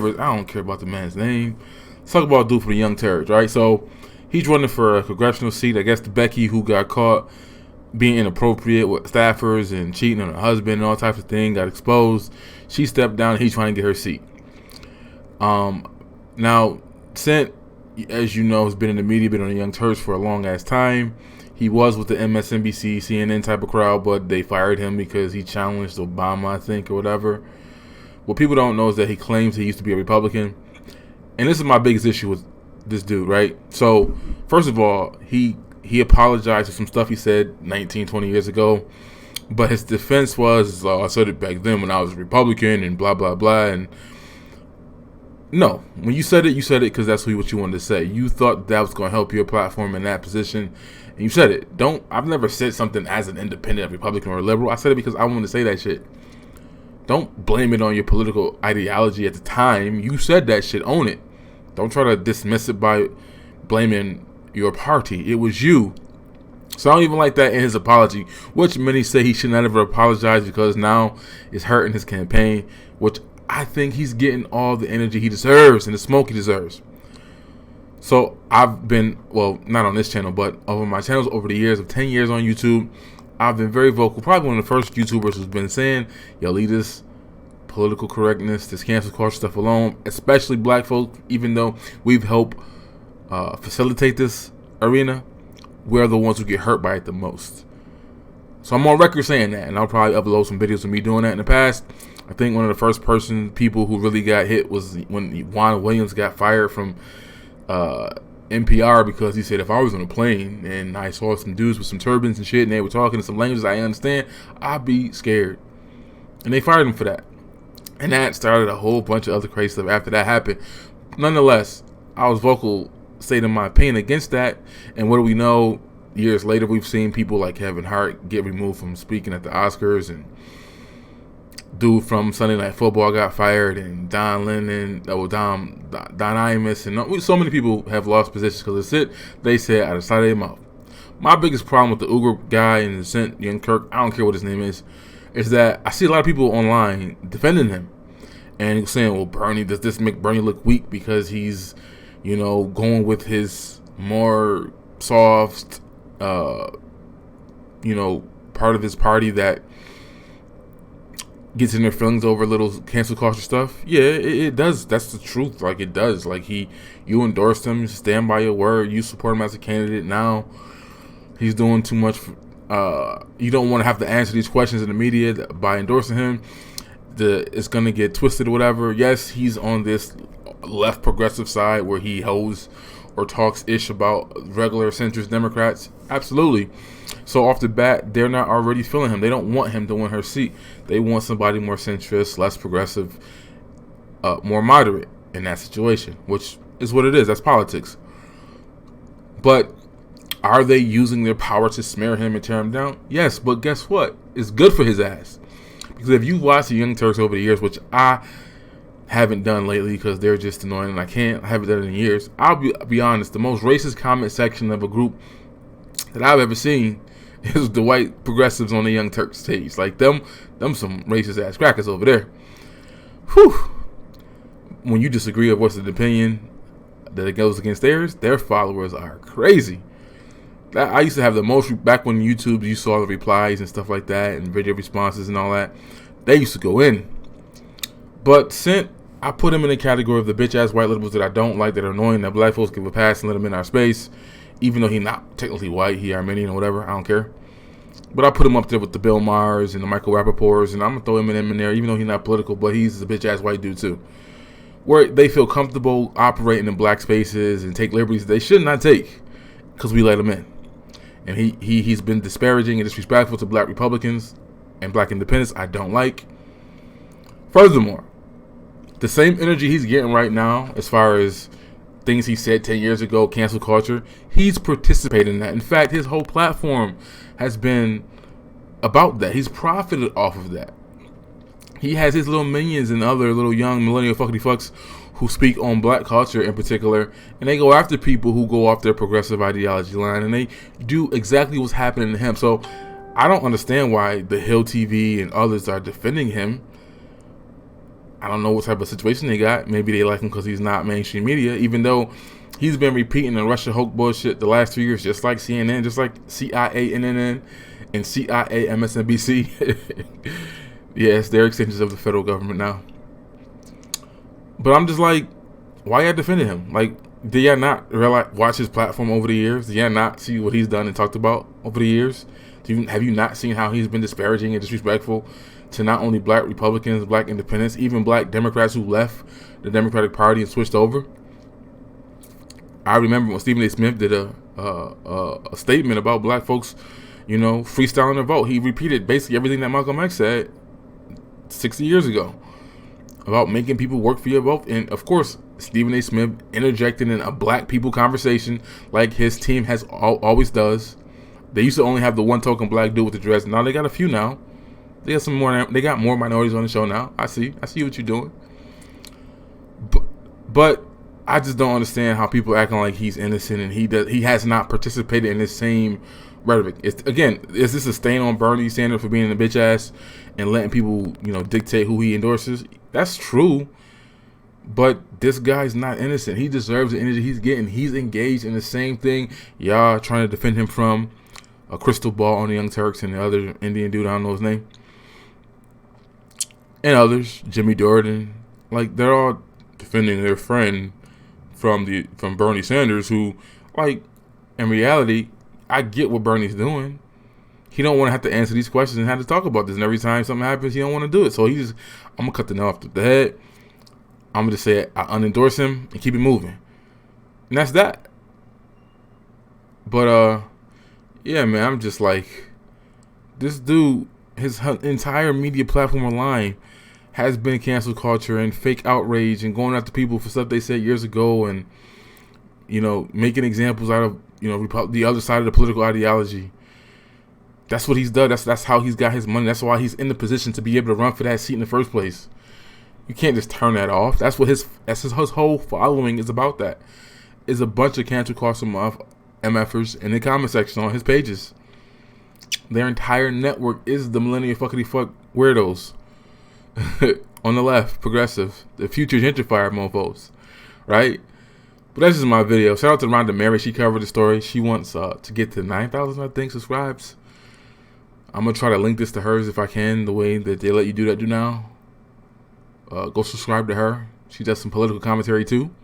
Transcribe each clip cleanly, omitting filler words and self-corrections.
I don't care about the man's name. Let's talk about a dude for the Young Turks, right? So he's running for a congressional seat. I guess the Becky who got caught being inappropriate with staffers and cheating on her husband and all types of things got exposed. She stepped down. And he's trying to get her seat. Now, Cent, as you know, has been in the media, been on the Young Turks for a long ass time. He was with the MSNBC, CNN type of crowd, but they fired him because he challenged Obama, I think, or whatever. What people don't know is that he claims he used to be a Republican. And this is my biggest issue with this dude, right? So, first of all, he apologized for some stuff he said 19, 20 years ago. But his defense was, I said it back then when I was a Republican and blah, blah, blah. And no, when you said it because that's what you wanted to say. You thought that was going to help your platform in that position. And you said it. I've never said something as an independent Republican or a liberal. I said it because I wanted to say that shit. Don't blame it on your political ideology at the time. You said that shit. Own it. Don't try to dismiss it by blaming your party. It was you. So I don't even like that in his apology, which many say he should not ever apologize because now it's hurting his campaign, which I think he's getting all the energy he deserves and the smoke he deserves. So I've been, well, not on this channel, but over my channels over the years of 10 years on YouTube, I've been very vocal. Probably one of the first YouTubers who's been saying, yo, leave this political correctness, this cancel culture stuff alone, especially black folks, even though we've helped facilitate this arena, we're the ones who get hurt by it the most. So I'm on record saying that, and I'll probably upload some videos of me doing that in the past. I think one of the first people who really got hit was when Juan Williams got fired from NPR because he said if I was on a plane and I saw some dudes with some turbans and shit and they were talking in some languages I understand, I'd be scared. And they fired him for that. And that started a whole bunch of other crazy stuff after that happened. Nonetheless, I was vocal stating my opinion against that. And what do we know? Years later, we've seen people like Kevin Hart get removed from speaking at the Oscars, and dude from Sunday Night Football got fired, and Don Imus, and so many people have lost positions because it's it they said out of sight of their mouth. My biggest problem with the Uber guy and the Cent Young Turk, I don't care what his name is that I see a lot of people online defending him and saying, well, Bernie, does this make Bernie look weak because he's, going with his more soft, part of his party that gets in their feelings over little cancel culture stuff? Yeah, it does. That's the truth. Like, it does. Like, you endorsed him, you stand by your word, you support him as a candidate. Now he's doing too much. You don't want to have to answer these questions in the media by endorsing him. It's going to get twisted or whatever. Yes, he's on this left progressive side where he holds or talks ish about regular centrist Democrats. Absolutely. So off the bat, they're not already feeling him. They don't want him to win her seat. They want somebody more centrist, less progressive, more moderate in that situation, which is what it is. That's politics. But are they using their power to smear him and tear him down? Yes, but guess what? It's good for his ass. Because if you watch the Young Turks over the years, which I haven't done lately because they're just annoying and I haven't done it in years, I'll be honest, the most racist comment section of a group that I've ever seen is the white progressives on the Young Turks stage. Like them some racist ass crackers over there. Whew. When you disagree with what's an opinion that it goes against theirs, their followers are crazy. I used to have the most, back when YouTube, you saw the replies and stuff like that and video responses and all that. They used to go in. But Cent, I put him in the category of the bitch ass white liberals that I don't like, that are annoying, that black folks give a pass and let him in our space. Even though he's not technically white, he Armenian or whatever, I don't care. But I put him up there with the Bill Maher's and the Michael Rappaports, and I'm going to throw him in there, even though he's not political, but he's a bitch ass white dude too. Where they feel comfortable operating in black spaces and take liberties they should not take because we let him in. And he's been disparaging and disrespectful to black Republicans and black independents I don't like. Furthermore, the same energy he's getting right now as far as things he said 10 years ago, cancel culture, he's participating in that. In fact, his whole platform has been about that. He's profited off of that. He has his little minions and other little young millennial fuckity fucks who speak on black culture in particular, and they go after people who go off their progressive ideology line, and they do exactly what's happening to him. So I don't understand why the Hill TV and others are defending him. I don't know what type of situation they got. Maybe they like him because he's not mainstream media, even though he's been repeating the Russia Hulk bullshit the last 2 years, just like CNN, just like CIA, NNN, and CIA, MSNBC. Yes, they're extensions of the federal government now. But I'm just like, why y'all defending him? Like, did y'all not watch his platform over the years? Did y'all not see what he's done and talked about over the years? Have you not seen how he's been disparaging and disrespectful to not only black Republicans, black independents, even black Democrats who left the Democratic Party and switched over? I remember when Stephen A. Smith did a statement about black folks, freestyling their vote. He repeated basically everything that Malcolm X said 60 years ago about making people work for your vote. And of course, Stephen A. Smith interjected in a black people conversation like his team has always does. They used to only have the one token black dude with the dress. Now they got a few now. They got some more. They got more minorities on the show now. I see what you're doing. But I just don't understand how people acting like he's innocent and he has not participated in this same rhetoric. Is this a stain on Bernie Sanders for being a bitch ass and letting people, dictate who he endorses? That's true. But this guy's not innocent. He deserves the energy he's getting. He's engaged in the same thing y'all trying to defend him from. A crystal ball on the Young Turks and the other Indian dude, I don't know his name. And others, Jimmy Dordan. Like, they're all defending their friend from Bernie Sanders, who, like, in reality, I get what Bernie's doing. He don't want to have to answer these questions and have to talk about this. And every time something happens, he don't want to do it. So I'm going to cut the nail off the head. I'm going to say I unendorse him and keep it moving. And that's that. But, yeah, man, I'm just like, this dude, his entire media platform online has been cancel culture and fake outrage and going after people for stuff they said years ago and, making examples out of, the other side of the political ideology. That's what he's done. That's how he's got his money. That's why he's in the position to be able to run for that seat in the first place. You can't just turn that off. That's what his whole following is about. That is a bunch of cancel culture MFers in the comment section on his pages. Their entire network is the millennial fuckity fuck weirdos. On the left, progressive, the future gentrifier mofos, right? But that's just my video. Shout out to Rhonda Mary. She covered the story. She wants to get to 9,000, I think, subscribes. I'm going to try to link this to hers if I can, the way that they let you do now. Go subscribe to her. She does some political commentary too.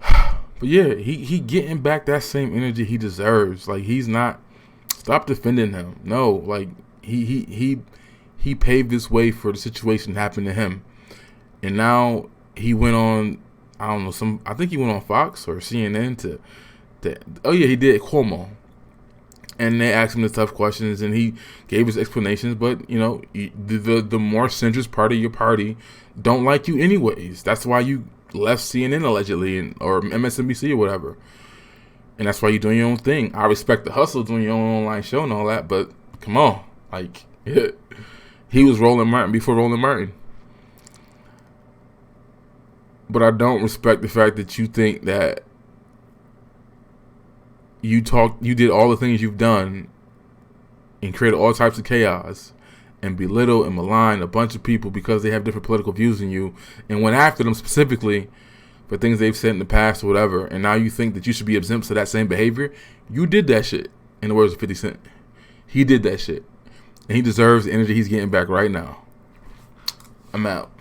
But yeah, he getting back that same energy he deserves. Like, he's not. Stop defending him. No, like he paved this way for the situation that happened to him, and now he went on. I don't know, I think he went on Fox or CNN to oh yeah, he did Cuomo, and they asked him the tough questions, and he gave his explanations. But the more centrist part of your party don't like you anyways. That's why you left CNN allegedly, or MSNBC or whatever, and that's why you're doing your own thing. I respect the hustle, doing your own online show and all that, but come on, like, he was Roland Martin before Roland Martin. But I don't respect the fact that you think that you did all the things you've done and created all types of chaos and belittle and malign a bunch of people because they have different political views than you, and went after them specifically for things they've said in the past or whatever, and now you think that you should be exempt to that same behavior. You did that shit, in the words of 50 Cent. He did that shit, and he deserves the energy he's getting back right now. I'm out.